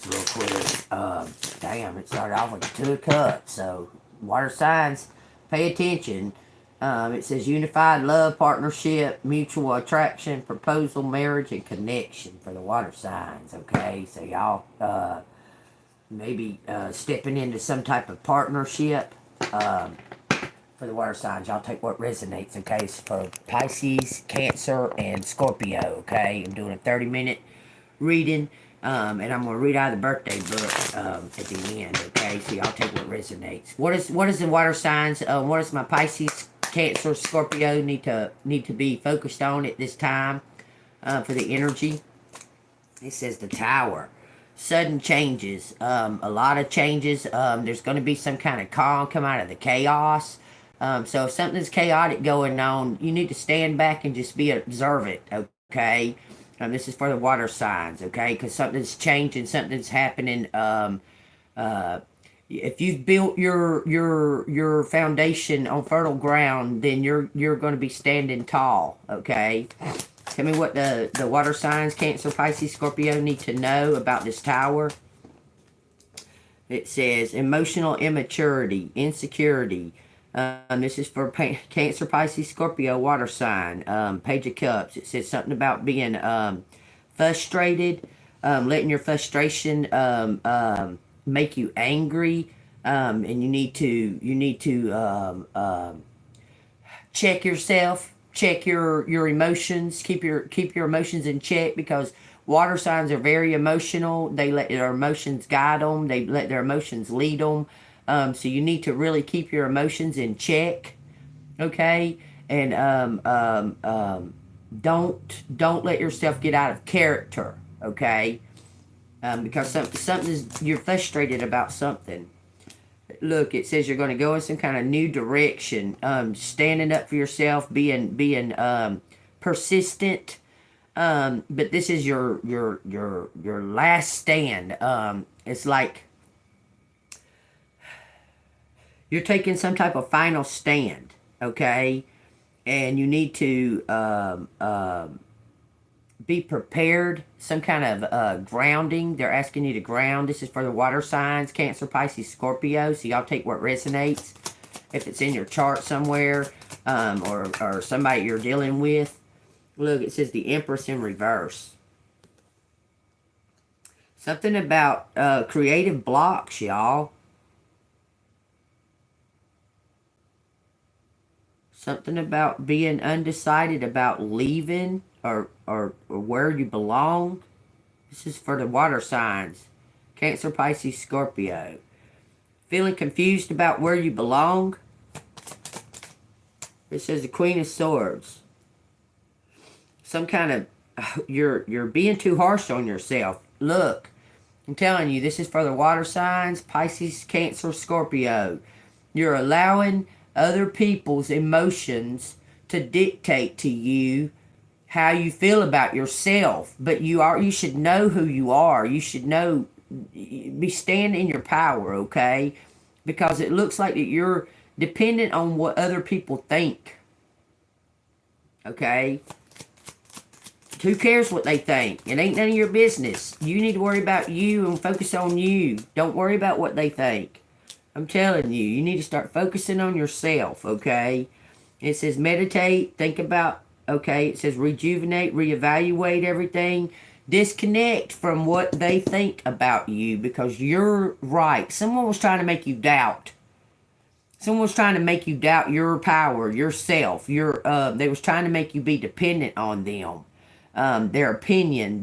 real quick. Damn, it started off with 2 of cups. So water signs, pay attention. It says unified love, partnership, mutual attraction, proposal, marriage, and connection for the water signs. Okay, so y'all maybe stepping into some type of partnership. For the water signs, y'all take what resonates. Okay, it's for Pisces, Cancer, and Scorpio. Okay, I'm doing a 30-minute reading. And I'm gonna read out of the birthday book at the end. Okay, so y'all take what resonates. What is the water signs? What does my Pisces, Cancer, Scorpio need to be focused on at this time for the energy? It says the Tower. Sudden changes, a lot of changes. There's going to be some kind of calm come out of the chaos. So if something's chaotic going on, you need to stand back and just be observant. Okay. This is for the water signs, okay? Because something's changing, something's happening. If you've built your foundation on fertile ground, then you're going to be standing tall, okay? Tell me what the water signs, Cancer, Pisces, Scorpio, need to know about this tower. It says emotional immaturity, insecurity. This is for Cancer, Pisces, Scorpio, water sign. Page of Cups. It says something about being frustrated, letting your frustration make you angry, and you need to check yourself, check your emotions, keep your emotions in check, because water signs are very emotional. They let their emotions guide them. They let their emotions lead them. So you need to really keep your emotions in check, okay? And don't let yourself get out of character, okay? Because something's, you're frustrated about something. Look, it says you're going to go in some kind of new direction. Standing up for yourself, being persistent. But this is your last stand. It's like you're taking some type of final stand, okay? And you need to be prepared, some kind of grounding. They're asking you to ground. This is for the water signs, Cancer, Pisces, Scorpio. So y'all take what resonates. If it's in your chart somewhere, or somebody you're dealing with. Look, it says the Empress in reverse. Something about creative blocks, y'all. Something about being undecided about leaving or where you belong. This is for the water signs. Cancer, Pisces, Scorpio. Feeling confused about where you belong. It says the Queen of Swords. Some kind of, you're being too harsh on yourself. Look, I'm telling you, this is for the water signs, Pisces, Cancer, Scorpio. You're allowing other people's emotions to dictate to you how you feel about yourself. But you should know who you are. You should know, stand in your power, okay? Because it looks like that you're dependent on what other people think. Okay? Who cares what they think? It ain't none of your business. You need to worry about you and focus on you. Don't worry about what they think. I'm telling you, you need to start focusing on yourself, okay? It says meditate, think about, okay? It says rejuvenate, reevaluate everything. Disconnect from what they think about you, because you're right. Someone was trying to make you doubt. Someone was trying to make you doubt your power, yourself. They was trying to make you be dependent on them. Their opinion,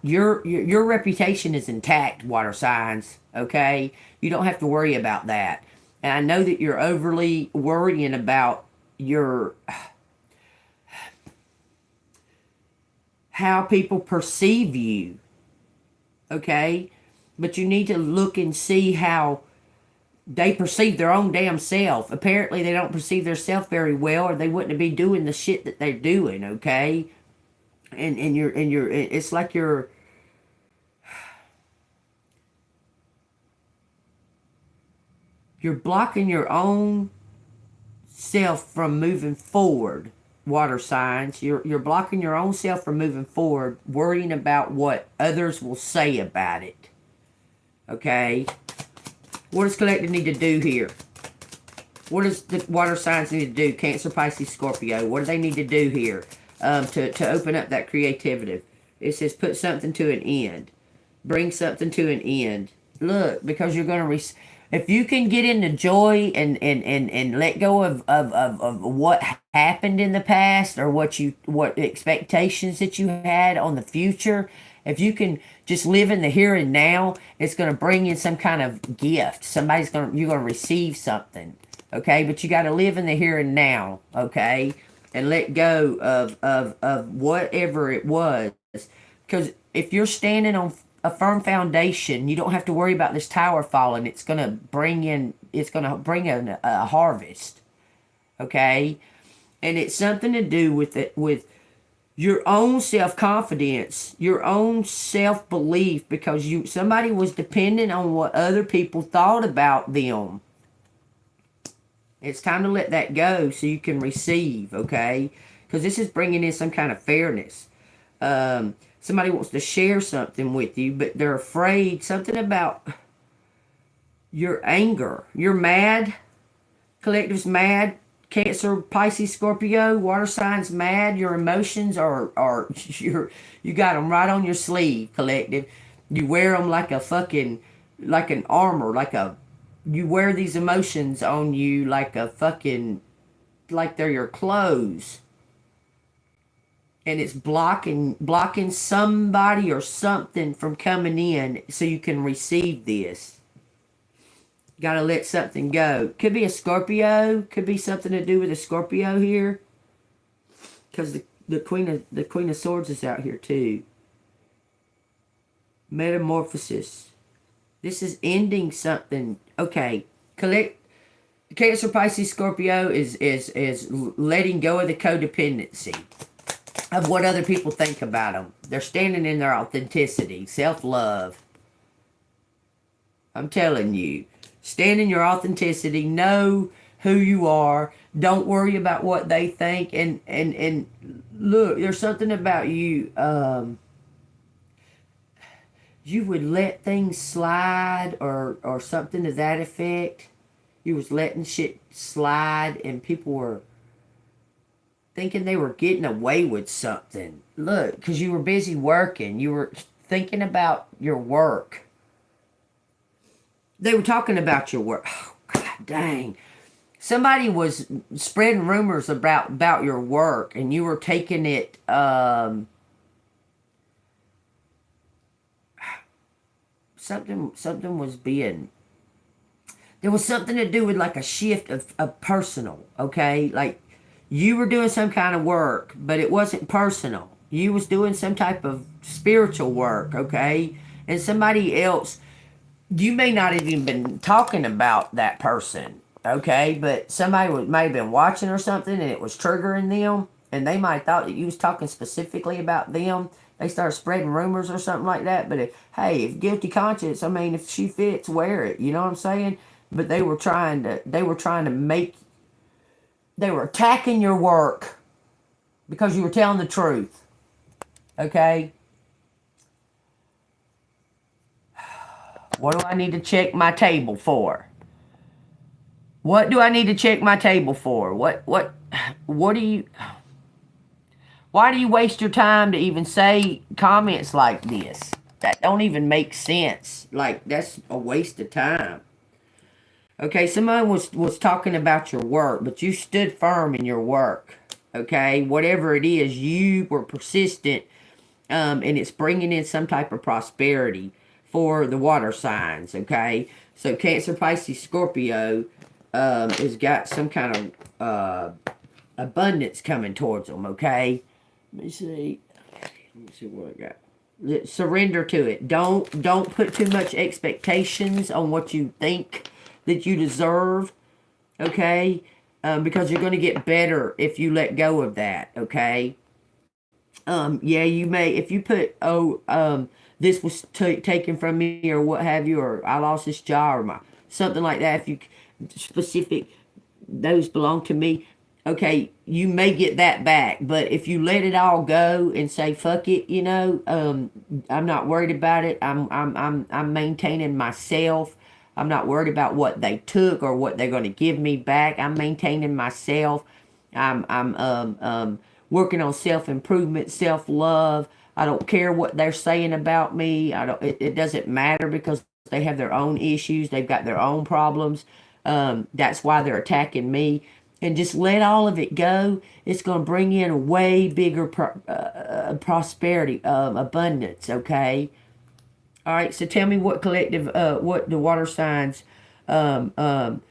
your reputation is intact, water signs, okay? You don't have to worry about that. And I know that you're overly worrying about how people perceive you, okay? But you need to look and see how they perceive their own damn self. Apparently they don't perceive their self very well, or they wouldn't be doing the shit that they're doing, okay? And it's like you're blocking your own self from moving forward. water signs. You're blocking your own self from moving forward, worrying about what others will say about it. Okay? What does collective need to do here? What does the water signs need to do? Cancer, Pisces, Scorpio. What do they need to do here to open up that creativity? It says put something to an end. Bring something to an end. Look, because you're going to... if you can get into joy and let go of what happened in the past, or what expectations that you had on the future, if you can just live in the here and now, it's going to bring in some kind of gift. You're going to receive something. Okay, but you got to live in the here and now, okay, and let go of whatever it was. Because if you're standing on a firm foundation, you don't have to worry about this tower falling. It's going to bring in a harvest, okay, and it's something to do with your own self-confidence, your own self-belief, because somebody was dependent on what other people thought about them. It's time to let that go so you can receive, okay? Because this is bringing in some kind of fairness. Somebody wants to share something with you, but they're afraid. Something about your anger. You're mad. Collective's mad. Cancer, Pisces, Scorpio, water signs mad. Your emotions are you got them right on your sleeve, collective. You wear them like an armor, you wear these emotions on you like they're your clothes. And it's blocking somebody or something from coming in so you can receive this. Gotta let something go. Could be a Scorpio. Could be something to do with a Scorpio here. Because the Queen of Swords is out here too. Metamorphosis. This is ending something. Okay, Cancer, Pisces, Scorpio is letting go of the codependency of what other people think about them. They're standing in their authenticity, self-love. I'm telling you, stand in your authenticity. Know who you are. Don't worry about what they think. And look, there's something about you. You would let things slide or something to that effect. You was letting shit slide and people were thinking they were getting away with something. Look, because you were busy working. You were thinking about your work. They were talking about your work. Oh, God dang. Somebody was spreading rumors about your work and you were taking it... Something was being... There was something to do with like a shift of personal, okay? Like you were doing some kind of work, but it wasn't personal. You was doing some type of spiritual work, okay? And somebody else, you may not have even been talking about that person, okay? But somebody might have been watching or something and it was triggering them. And they might have thought that you was talking specifically about them. They start spreading rumors or something like that. But if guilty conscience, I mean, if she fits, wear it. You know what I'm saying? But they were trying to make... They were attacking your work because you were telling the truth. Okay? What do I need to check my table for? What do I need to check my table for? What do you... Why do you waste your time to even say comments like this? That don't even make sense. Like, that's a waste of time. Okay, somebody was talking about your work, but you stood firm in your work. Okay, whatever it is, you were persistent, and it's bringing in some type of prosperity for the water signs, okay? So Cancer, Pisces, Scorpio has got some kind of abundance coming towards them, okay? Let me see what I got. Surrender to it. Don't put too much expectations on what you think that you deserve, okay? Because you're going to get better if you let go of that, okay? Yeah, you may, if you put, this was taken from me or what have you, or I lost this job or something like that, if you specific, those belong to me. okay, you may get that back. But if you let it all go and say fuck it, I'm not worried about it. I'm maintaining myself. I'm not worried about what they took or what they're going to give me back. I'm maintaining myself. I'm working on self improvement, self love. I don't care what they're saying about me. I don't. It doesn't matter because they have their own issues. They've got their own problems. That's why they're attacking me. And just let all of it go. It's going to bring in a way bigger prosperity, abundance. Okay. All right. So tell me what collective, what the water signs, um, um,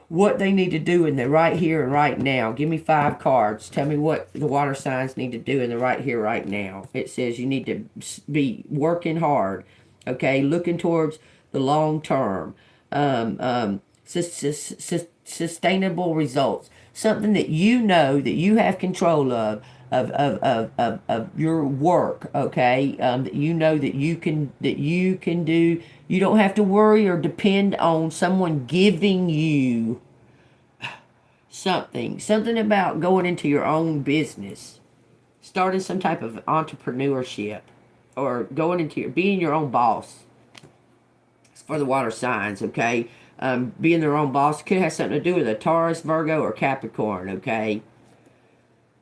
what they need to do in the right here and right now. Give me 5 cards. Tell me what the water signs need to do in the right here, right now. It says you need to be working hard, okay, looking towards the long term, sustainable results, something that you know that you have control of your work, okay, that you know that you can do. You don't have to worry or depend on someone giving you something about going into your own business, starting some type of entrepreneurship, or going into being your own boss. It's for the water signs, okay. Being their own boss could have something to do with a Taurus, Virgo, or Capricorn, okay.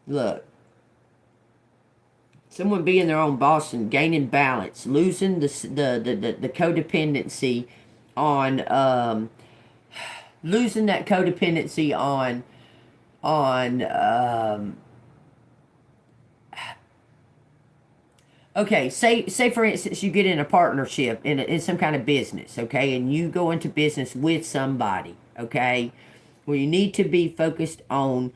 Look, someone being their own boss and gaining balance, losing the codependency on losing that codependency on okay, say for instance you get in a partnership in some kind of business, okay, and you go into business with somebody, okay, where you need to be focused on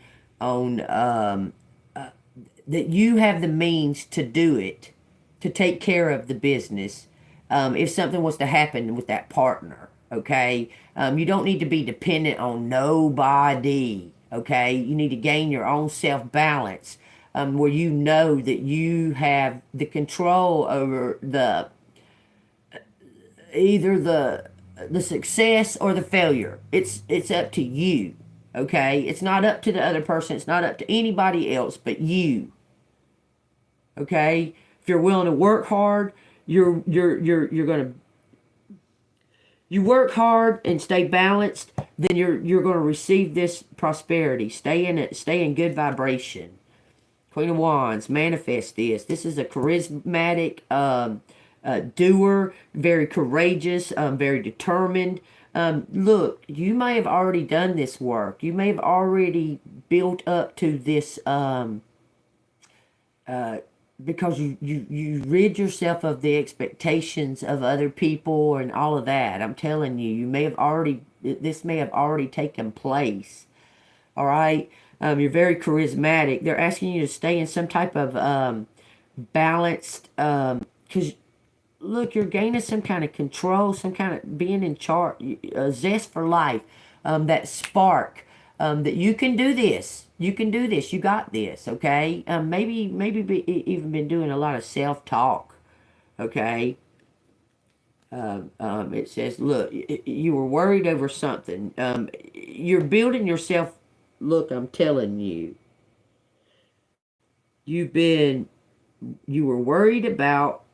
that you have the means to do it, to take care of the business, if something was to happen with that partner, okay? You don't need to be dependent on nobody, okay? You need to gain your own self-balance, where you know that you have the control over either the success or the failure. It's up to you, okay? It's not up to the other person. It's not up to anybody else but you. Okay, if you're willing to work hard, you're gonna you work hard and stay balanced, then you're gonna receive this prosperity. Stay in it. Stay in good vibration. Queen of Wands, manifest this. This is a charismatic doer, very courageous, very determined. Look, you may have already done this work. You may have already built up to this. Because you rid yourself of the expectations of other people and all of that. I'm telling you, this may have already taken place. All right, you're very charismatic. They're asking you to stay in some type of balanced, because look, you're gaining some kind of control, some kind of being in charge, a zest for life, that spark. That you can do this. You can do this. You got this. Okay. Maybe even been doing a lot of self-talk. Okay. It says, look, you were worried over something. You're building yourself. Look, I'm telling you. You were worried about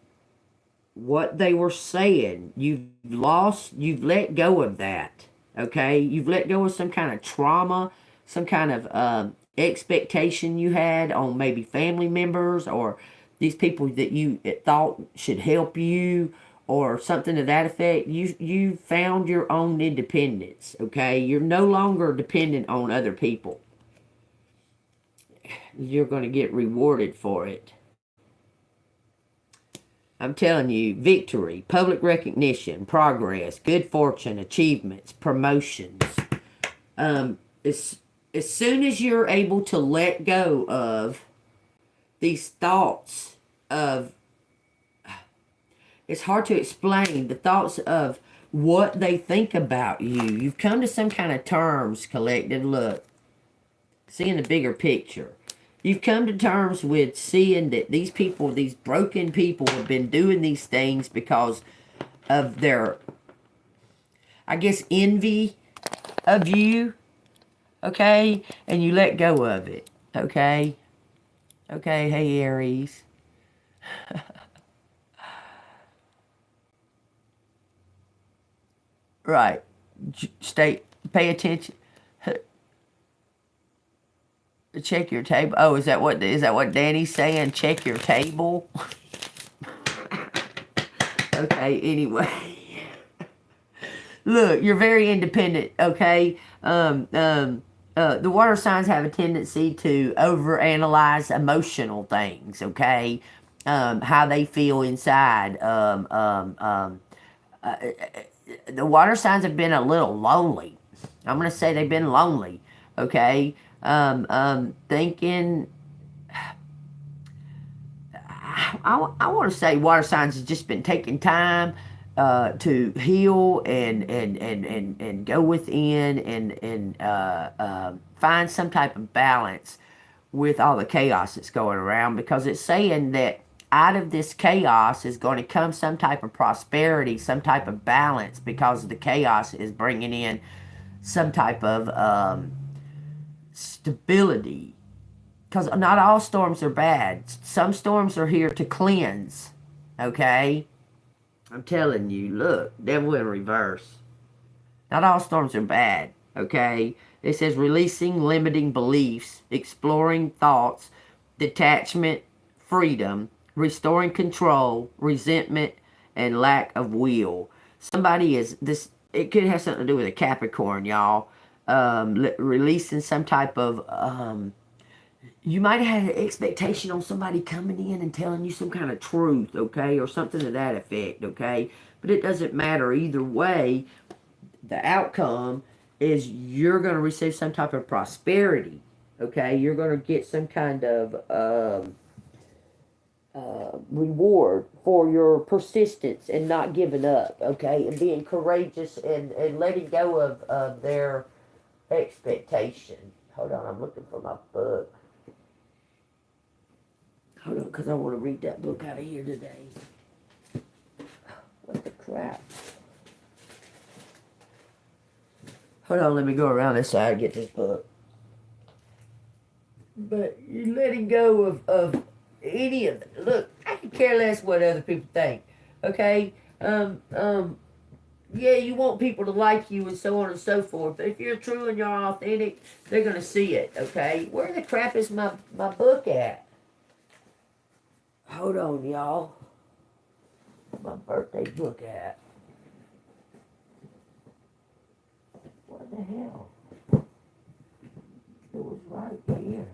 what they were saying. You've let go of that. Okay, you've let go of some kind of trauma, some kind of expectation you had on maybe family members or these people that you thought should help you or something to that effect. You found your own independence. Okay, you're no longer dependent on other people. You're going to get rewarded for it. I'm telling you, victory, public recognition, progress, good fortune, achievements, promotions. As soon as you're able to let go of these thoughts of, it's hard to explain, the thoughts of what they think about you. You've come to some kind of terms, collective. Look, seeing the bigger picture. You've come to terms with seeing that these people, these broken people, have been doing these things because of their, I guess, envy of you. okay? And you let go of it, okay? Okay, hey, Aries. Right. Pay attention. Check your table. Oh, is that what Danny's saying? Check your table. Okay, anyway. Look, you're very independent, okay? The water signs have a tendency to overanalyze emotional things, okay? How they feel inside. The water signs have been a little lonely. I'm going to say they've been lonely, okay? Thinking, I want to say water signs has just been taking time to heal and go within and find some type of balance with all the chaos that's going around, because it's saying that out of this chaos is going to come some type of prosperity, some type of balance, because the chaos is bringing in some type of stability. Because not all storms are bad. Some storms are here to cleanse. Okay? I'm telling you, look, devil in reverse. Not all storms are bad. Okay? It says releasing limiting beliefs, exploring thoughts, detachment, freedom, restoring control, resentment, and lack of will. Somebody is this. It could have something to do with a Capricorn, y'all. Releasing some type of you might have had an expectation on somebody coming in and telling you some kind of truth, okay, or something to that effect, okay? But it doesn't matter either way. The outcome is you're going to receive some type of prosperity, okay? You're going to get some kind of reward for your persistence and not giving up, okay? And being courageous and letting go of their expectation. Hold on, I'm looking for my book. Hold on, because I want to read that book out of here today. What the crap? Hold on, let me go around this side and get this book. But you're letting go of any of it. Look, I can care less what other people think. Okay? Yeah, you want people to like you and so on and so forth. But if you're true and you're authentic, they're going to see it. Okay? Where the crap is my book at? Hold on, y'all. My birthday book at? What the hell? It was right here.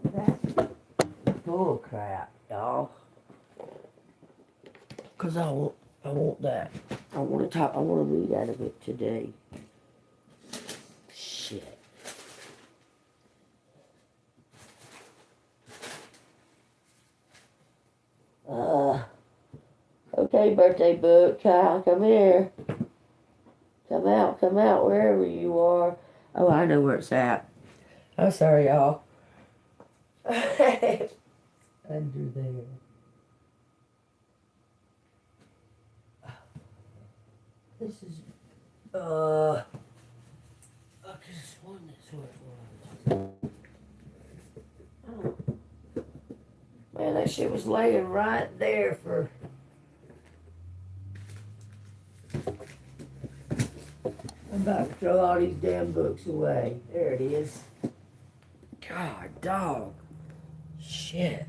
That's bull crap, y'all. Cause I want that. I want to read out of it today. Shit. Okay, birthday book, Kyle, come here. Come out, wherever you are. Oh, I know where it's at. I'm sorry, y'all. Under there. This is, I could have sworn that's what it was. Oh. Man, that shit was laying right there for... I'm about to throw all these damn books away. There it is. God, dog. Shit.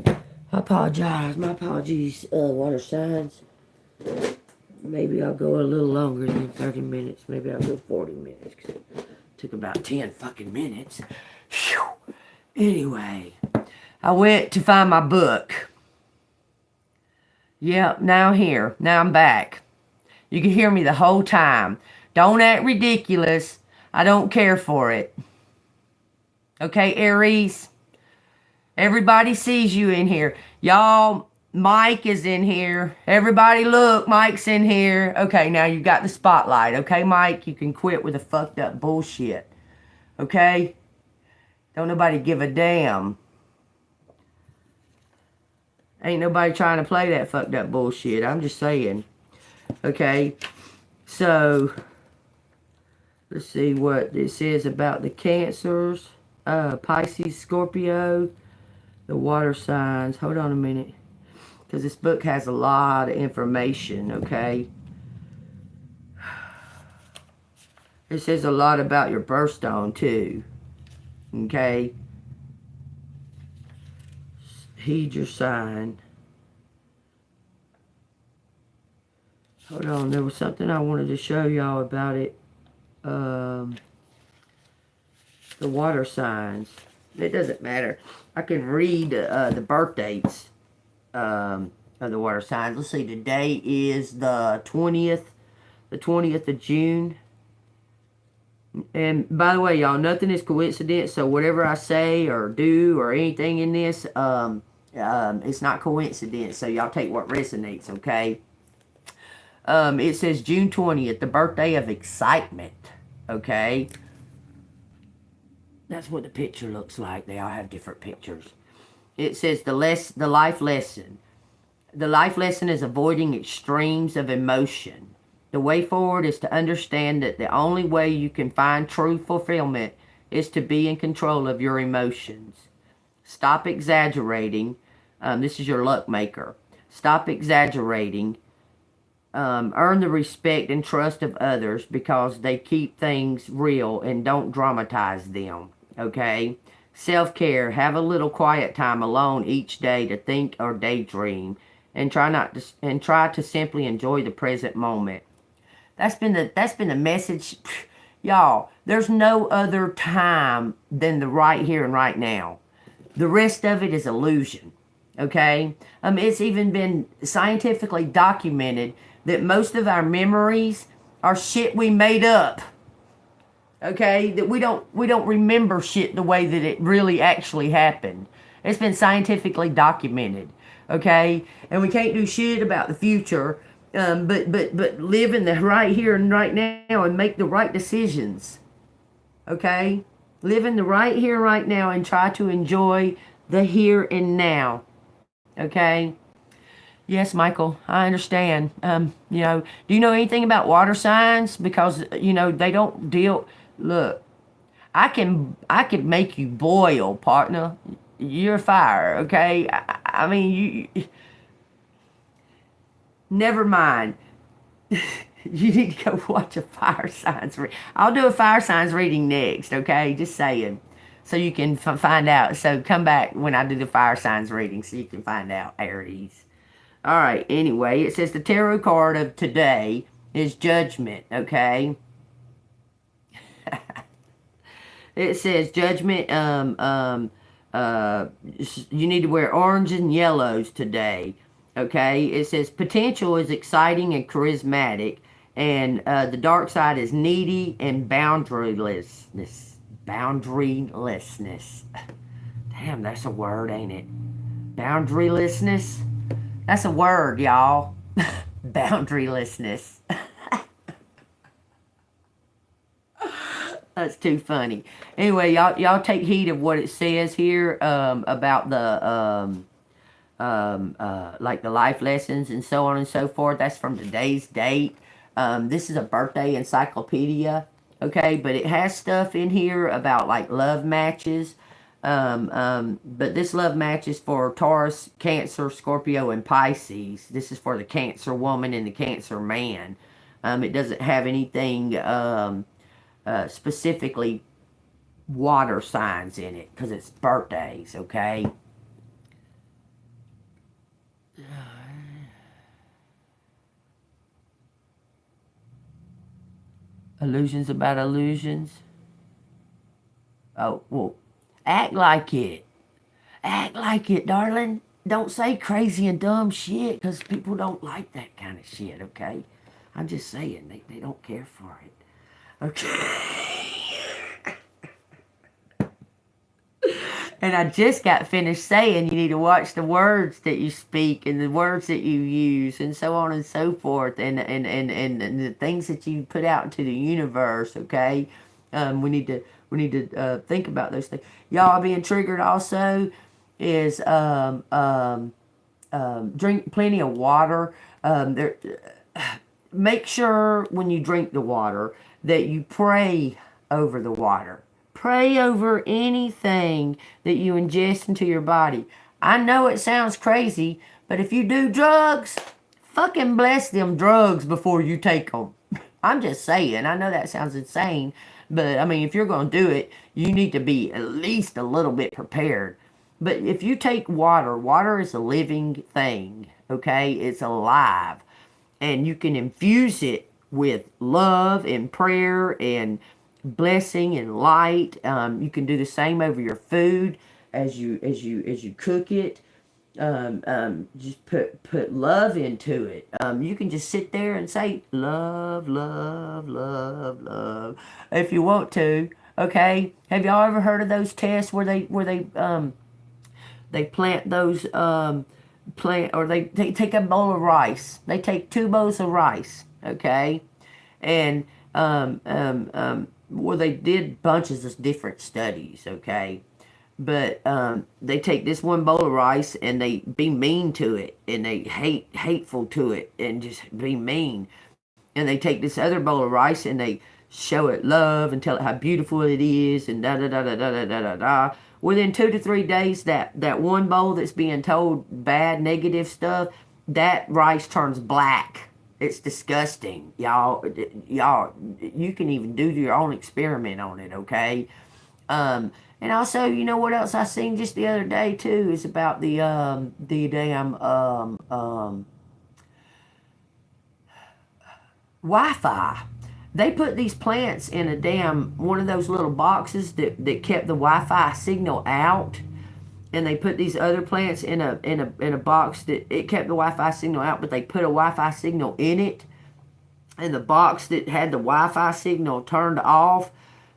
I apologize. My apologies, water signs. Maybe I'll go a little longer than 30 minutes. Maybe I'll go 40 minutes. Cause it took about 10 fucking minutes. Whew. Anyway, I went to find my book. Yep, now I'm here. Now I'm back. You can hear me the whole time. Don't act ridiculous. I don't care for it. Okay, Aries? Everybody sees you in here. Y'all, Mike is in here. Everybody look, Mike's in here. Okay, now you got the spotlight. Okay, Mike? You can quit with the fucked up bullshit. Okay? Don't nobody give a damn. Ain't nobody trying to play that fucked up bullshit. I'm just saying. Okay? So... Let's see what it says about the Cancers, Pisces, Scorpio, the water signs. Hold on a minute, because this book has a lot of information, okay? It says a lot about your birthstone, too, okay? Heed your sign. Hold on, there was something I wanted to show y'all about it. The water signs. It doesn't matter. I can read the birth dates of the water signs. Let's see, today is the 20th of June. And by the way, y'all, nothing is coincidence. So whatever I say or do or anything in this, it's not coincidence. So y'all take what resonates, okay? It says June 20th, the birthday of excitement, okay? That's what the picture looks like. They all have different pictures. It says the life lesson. The life lesson is avoiding extremes of emotion. The way forward is to understand that the only way you can find true fulfillment is to be in control of your emotions. Stop exaggerating. This is your luck maker. Stop exaggerating. Earn the respect and trust of others because they keep things real and don't dramatize them. Okay? Self-care. Have a little quiet time alone each day to think or daydream, and try to simply enjoy the present moment. That's been the message, y'all. There's no other time than the right here and right now. The rest of it is illusion. Okay? It's even been scientifically documented that most of our memories are shit we made up. Okay? That we don't remember shit the way that it really actually happened. It's been scientifically documented. Okay? And we can't do shit about the future. But live in the right here and right now and make the right decisions. Okay? Live in the right here, right now, and try to enjoy the here and now. Okay? Yes, Michael, I understand. Do you know anything about water signs? Because, they don't deal... Look, I can make you boil, partner. You're fire, okay? I mean, you... Never mind. You need to go watch a fire signs read. I'll do a fire signs reading next, okay? Just saying. So you can find out. So come back when I do the fire signs reading so you can find out, Aries. All right, anyway, it says the tarot card of today is Judgment, okay? It says Judgment, you need to wear orange and yellows today. Okay, it says potential is exciting and charismatic, and the dark side is needy and boundarylessness. Boundarylessness. Damn, that's a word, ain't it? Boundarylessness. That's a word, y'all. Boundarylessness. That's too funny. Anyway, y'all take heed of what it says here about the like the life lessons and so on and so forth. That's from today's date. This is a birthday encyclopedia, okay? But it has stuff in here about like love matches. But this love match is for Taurus, Cancer, Scorpio, and Pisces. This is for the Cancer woman and the Cancer man. It doesn't have anything specifically water signs in it because it's birthdays, okay? Illusions about illusions. Oh, well, act like it. Act like it, darling. Don't say crazy and dumb shit because people don't like that kind of shit, okay? I'm just saying, they don't care for it. Okay. And I just got finished saying you need to watch the words that you speak and the words that you use and so on and so forth and the things that you put out into the universe, okay? We need to think about those things. Y'all being triggered also is drink plenty of water. Make sure when you drink the water that you pray over the water. Pray over anything that you ingest into your body. I know it sounds crazy, but if you do drugs, fucking bless them drugs before you take them. I'm just saying. I know that sounds insane, but I mean, if you're going to do it, you need to be at least a little bit prepared. But if you take water, water is a living thing, okay? It's alive. And you can infuse it with love and prayer and blessing and light. You can do the same over your food as you cook it. Just put love into it. You can just sit there and say love, love, love, love, if you want to. Okay. Have y'all ever heard of those tests where they plant those plant, or they take a bowl of rice. They take 2 bowls of rice. Okay, and well, they did bunches of different studies. Okay, but they take this one bowl of rice and they be mean to it, and they hateful to it, and just be mean. And they take this other bowl of rice and they show it love and tell it how beautiful it is, and da da da da da da da da da. Within 2 to 3 days, that one bowl that's being told bad, negative stuff, that rice turns black. It's disgusting, y'all. You can even do your own experiment on it, okay? And also, you know what else I seen just the other day too is about the damn Wi-Fi. They put these plants in a damn one of those little boxes that kept the Wi-Fi signal out, and they put these other plants in a box that it kept the Wi-Fi signal out, but they put a Wi-Fi signal in it, and the box that had the Wi-Fi signal turned off.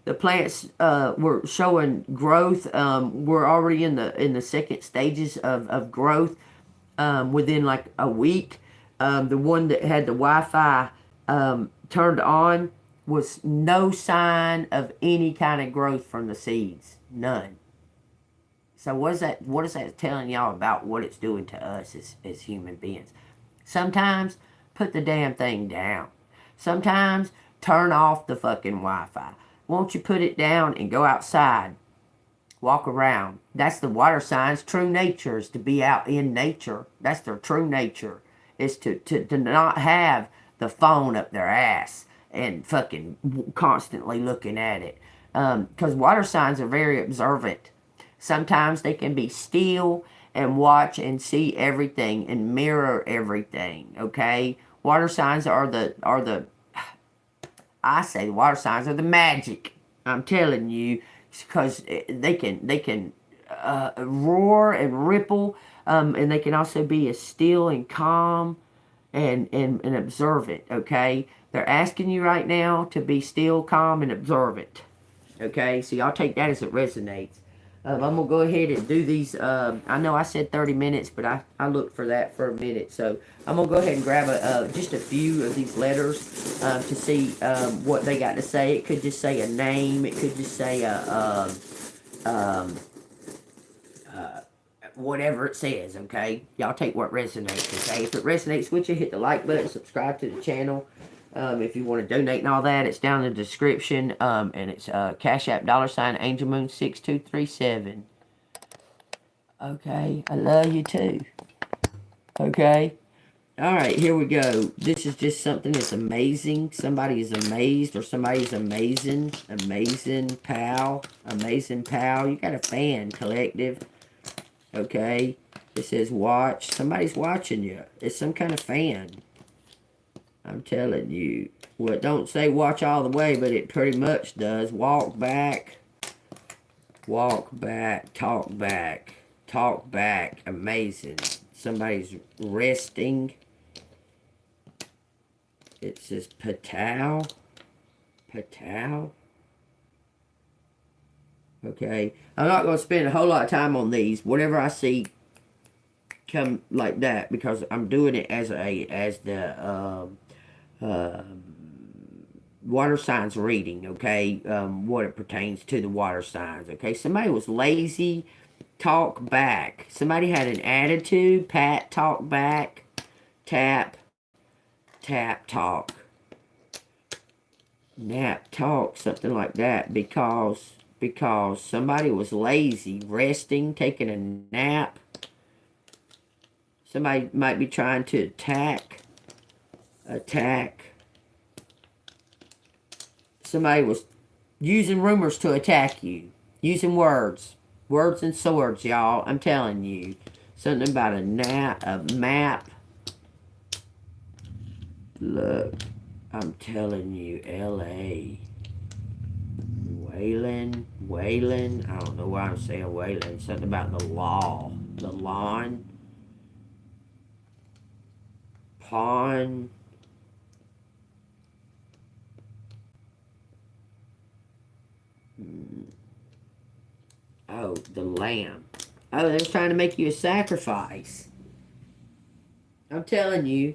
The plants were showing growth. We're already in the second stages of growth within like a week. The one that had the Wi-Fi turned on was no sign of any kind of growth from the seeds. None. So what is that telling y'all about what it's doing to us as human beings? Sometimes put the damn thing down. Sometimes turn off the fucking Wi-Fi. Won't you put it down and go outside? Walk around. That's the water signs' true nature, is to be out in nature. That's their true nature, is to not have the phone up their ass and fucking constantly looking at it. Because water signs are very observant. Sometimes they can be still and watch and see everything and mirror everything, okay? Water signs I say the water signs are the magic. I'm telling you, because they can roar and ripple, and they can also be as still and calm and observant. Okay, they're asking you right now to be still, calm, and observant. Okay, so y'all take that as it resonates. I'm going to go ahead and do these. I know I said 30 minutes, but I looked for that for a minute. So I'm going to go ahead and grab just a few of these letters to see what they got to say. It could just say a name. It could just say whatever it says, okay? Y'all take what resonates, okay? If it resonates with you, hit the like button, subscribe to the channel. If you want to donate and all that, it's down in the description. And it's Cash App $Angelmoon6237. Okay, I love you too. Okay. All right, here we go. This is just something that's amazing. Somebody is amazed, or somebody's amazing. Amazing pal. Amazing pal. You got a fan, collective. Okay. It says watch. Somebody's watching you. It's some kind of fan. I'm telling you. Well, it don't say watch all the way, but it pretty much does. Walk back. Walk back. Talk back. Talk back. Amazing. Somebody's resting. It says Patal. Patal. Okay. I'm not going to spend a whole lot of time on these. Whatever I see come like that, because I'm doing it as the water signs reading, okay? What it pertains to the water signs, okay? Somebody was lazy, talk back. Somebody had an attitude, pat, talk back, tap, tap, talk. nap, talk, something like that, because somebody was lazy, resting, taking a nap. Somebody might be trying to attack. Somebody was using rumors to attack you. Using words. Words and swords, y'all. I'm telling you. Something about a map. Look. I'm telling you, L.A. Wayland. I don't know why I'm saying Wayland. Something about the law. The lawn. Pawn. Oh, the lamb. Oh, they're trying to make you a sacrifice. I'm telling you.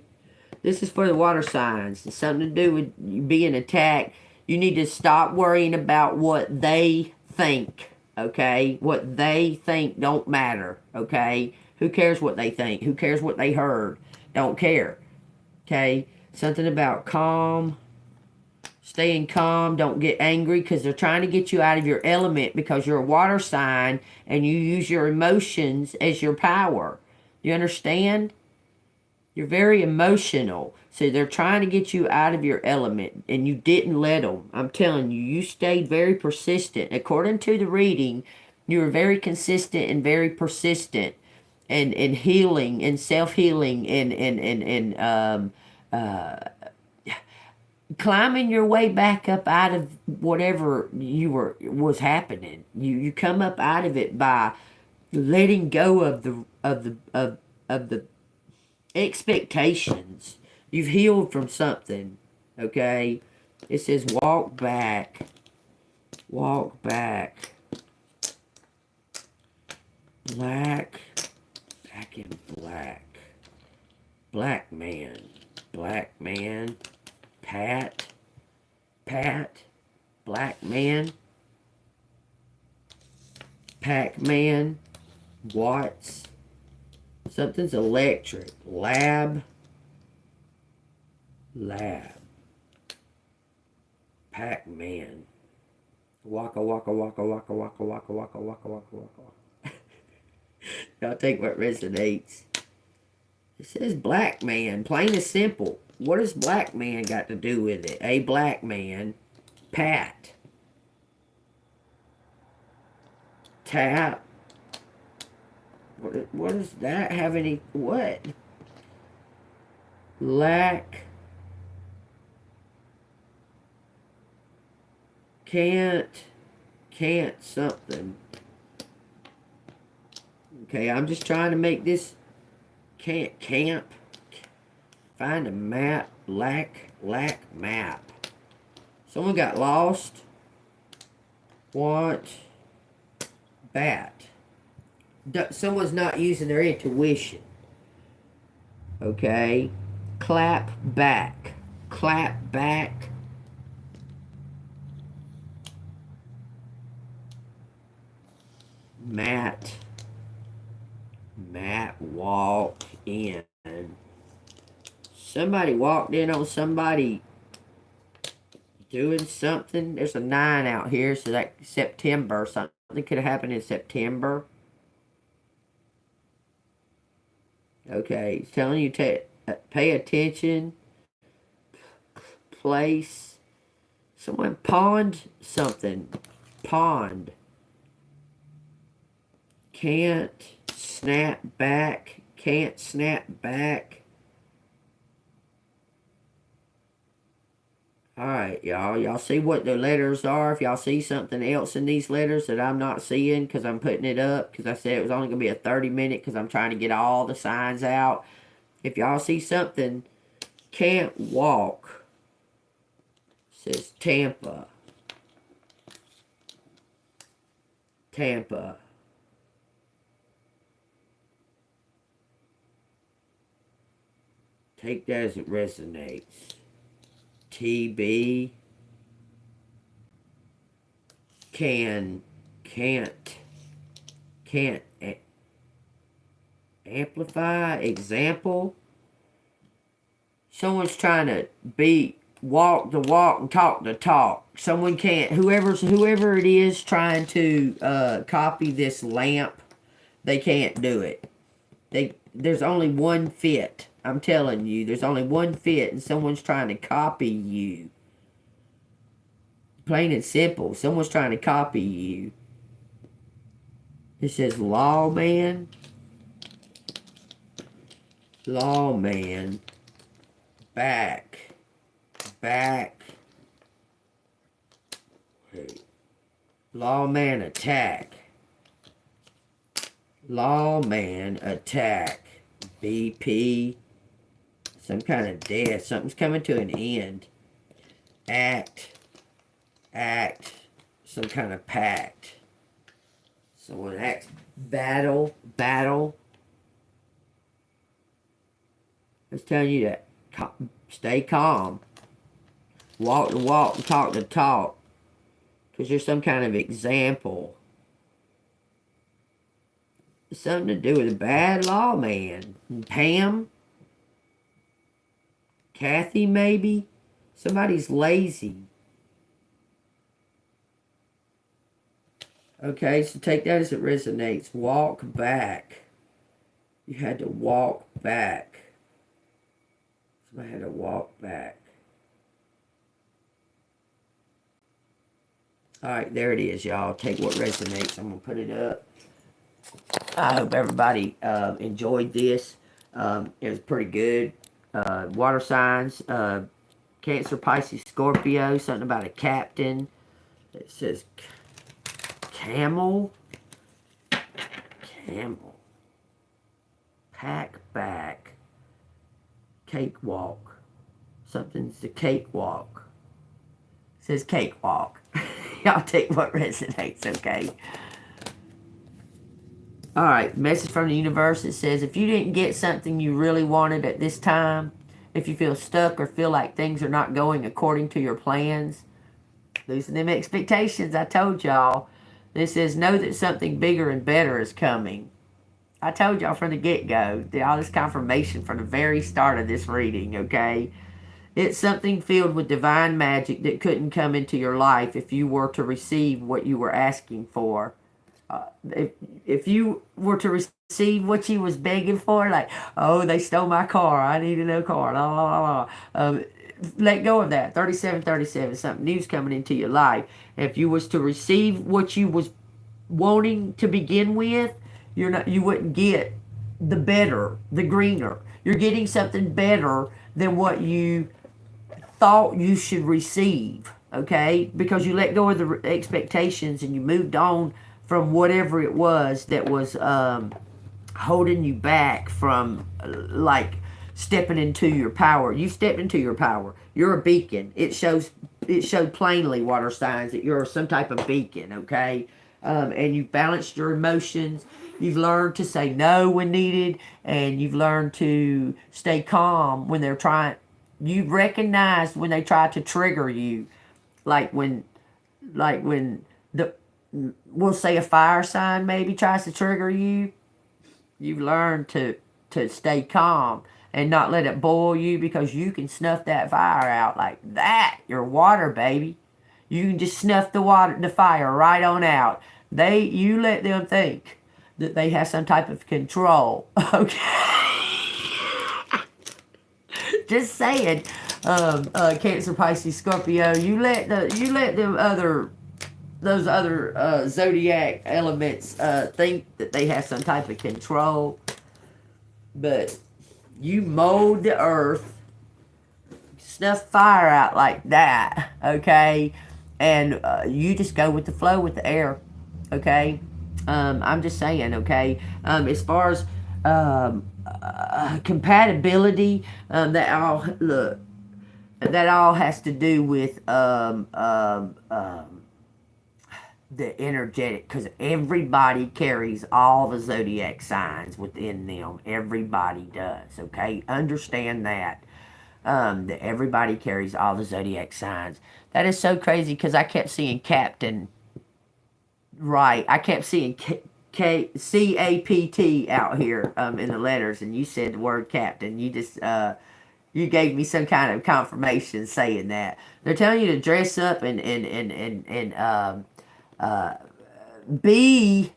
This is for the water signs. It's something to do with you being attacked. You need to stop worrying about what they think, okay? What they think don't matter, okay? Who cares what they think? Who cares what they heard? Don't care, okay? Something about calm. Staying calm. Don't get angry, because they're trying to get you out of your element, because you're a water sign and you use your emotions as your power. You understand? You're very emotional. So they're trying to get you out of your element, and you didn't let them. I'm telling you, you stayed very persistent. According to the reading, you were very consistent and very persistent, and healing and self-healing, and climbing your way back up out of whatever was happening. You come up out of it by letting go of the expectations. You've healed from something, okay? It says walk back, black, back in black man, Pat, black man, Pac-Man, Watts, something's electric. Lab. Pac-Man. Waka. Y'all take what resonates. It says black man. Plain and simple. What does black man got to do with it? A black man. Pat. Tap. What does that have any... What? Lack. Can't something. Okay, I'm just trying to make this... Camp. Find a map. Lack map. Someone got lost. Want. Bat. Someone's not using their intuition. Okay. Clap back. Matt walked in. Somebody walked in on somebody doing something. There's a 9 out here, so that September. Something could have happened in September. Okay, it's telling you to pay attention. Place. Someone pawned something. Pawned. Can't snap back. Alright, y'all. Y'all see what the letters are? If y'all see something else in these letters that I'm not seeing, because I'm putting it up, because I said it was only going to be a 30-minute, because I'm trying to get all the signs out. If y'all see something, can't walk. It says Tampa. Take that as it resonates. TB. Can't amplify. Example. Someone's trying to walk the walk and talk the talk. Someone can't, whoever it is trying to copy this lamp, they can't do it. There's only one fit. I'm telling you, there's only one fit, and someone's trying to copy you. Plain and simple. Someone's trying to copy you. It says lawman. Lawman. Back. Wait. Lawman attack. Lawman attack. BP. Some kind of death. Something's coming to an end. Act. Some kind of pact. Someone acts. Battle. It's telling you that stay calm. Walk the walk and talk the talk. Because there's some kind of example. It's something to do with a bad lawman. Pam? Kathy, maybe? Somebody's lazy. Okay, so take that as it resonates. Walk back. You had to walk back. Somebody had to walk back. Alright, there it is, y'all. Take what resonates. I'm going to put it up. I hope everybody enjoyed this. It was pretty good. Water signs. Cancer, Pisces, Scorpio. Something about a captain. It says camel. Pack back. Cakewalk. Something's the cakewalk. It says cakewalk. Y'all take what resonates, okay? Alright, message from the universe. It says, if you didn't get something you really wanted at this time, if you feel stuck or feel like things are not going according to your plans, losing them expectations, I told y'all. This says, know that something bigger and better is coming. I told y'all from the get-go, all this confirmation from the very start of this reading, okay? It's something filled with divine magic that couldn't come into your life if you were to receive what you were asking for. If you were to receive what you was begging for, like, oh, they stole my car, I need a new car, la la la la. Let go of that. 3737, something new's coming into your life. If you was to receive what you was wanting to begin with, you wouldn't get the better, the greener. You're getting something better than what you thought you should receive, okay? Because you let go of the expectations and you moved on from whatever it was that was holding you back from, like, stepping into your power. You stepped into your power. You're a beacon. It showed plainly, water signs, that you're some type of beacon, okay? And you've balanced your emotions. You've learned to say no when needed, and you've learned to stay calm when they're trying. You've recognized when they try to trigger you, like when we'll say a fire sign maybe tries to trigger you. You've learned to stay calm and not let it boil you, because you can snuff that fire out like that. You're water, baby. You can just snuff the fire right on out. You let them think that they have some type of control. Okay. Just saying, Cancer, Pisces, Scorpio. You let those other zodiac elements think that they have some type of control, but you mold the earth, snuff fire out like that, okay? And you just go with the flow with the air, okay? I'm just saying, okay? As far as compatibility, that all has to do with the energetic, because everybody carries all the zodiac signs within them. Everybody does, okay? Understand that. That everybody carries all the zodiac signs. That is so crazy, because I kept seeing Captain. Right, I kept seeing CAPT out here in the letters, and you said the word Captain. You just you gave me some kind of confirmation saying that. They're telling you to dress up and be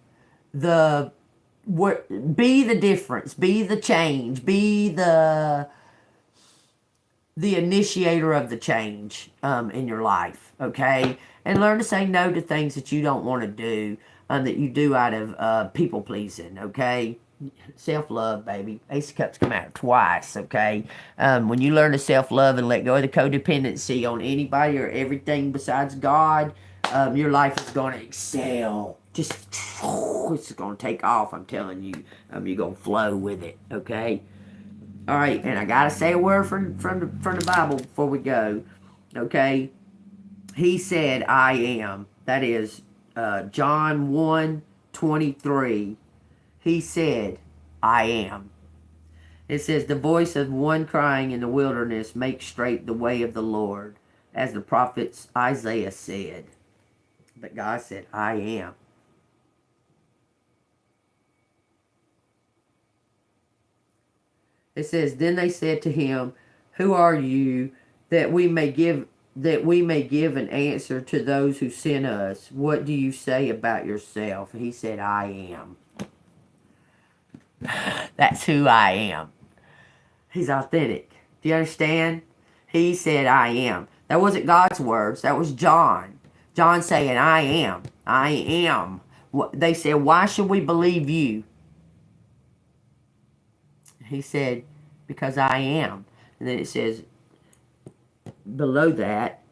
the be the difference, be the change, be the initiator of the change in your life, okay? And learn to say no to things that you don't want to do, that you do out of people pleasing, okay? Self-love, baby. Ace of Cups come out twice, okay? When you learn to self-love and let go of the codependency on anybody or everything besides God, your life is going to excel. Just, it's going to take off, I'm telling you. You're going to flow with it, okay? All right, and I gotta say a word from the Bible before we go. Okay, he said, "I am." That is John 1:23. He said, "I am." It says, "The voice of one crying in the wilderness, make straight the way of the Lord," as the prophet Isaiah said. But God said, "I am." It says, "Then they said to him, 'Who are you, that we may give an answer to those who sent us? What do you say about yourself?' He said, 'I am.'" That's who I am. He's authentic. Do you understand? He said, "I am." That wasn't God's words. That was John. John saying, "I am. I am." They said, "Why should we believe you?" He said, "Because I am." And then it says below that,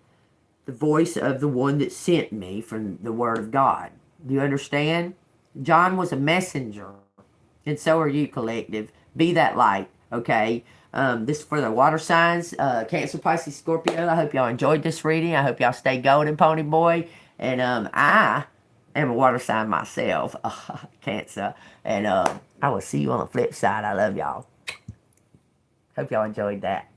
"The voice of the one that sent me," from the Word of God. Do you understand? John was a messenger. And so are you, collective. Be that light, okay? This is for the water signs, Cancer, Pisces, Scorpio. I hope y'all enjoyed this reading. I hope y'all stay golden, Pony Boy. And I am a water sign myself, Cancer. And I will see you on the flip side. I love y'all. Hope y'all enjoyed that.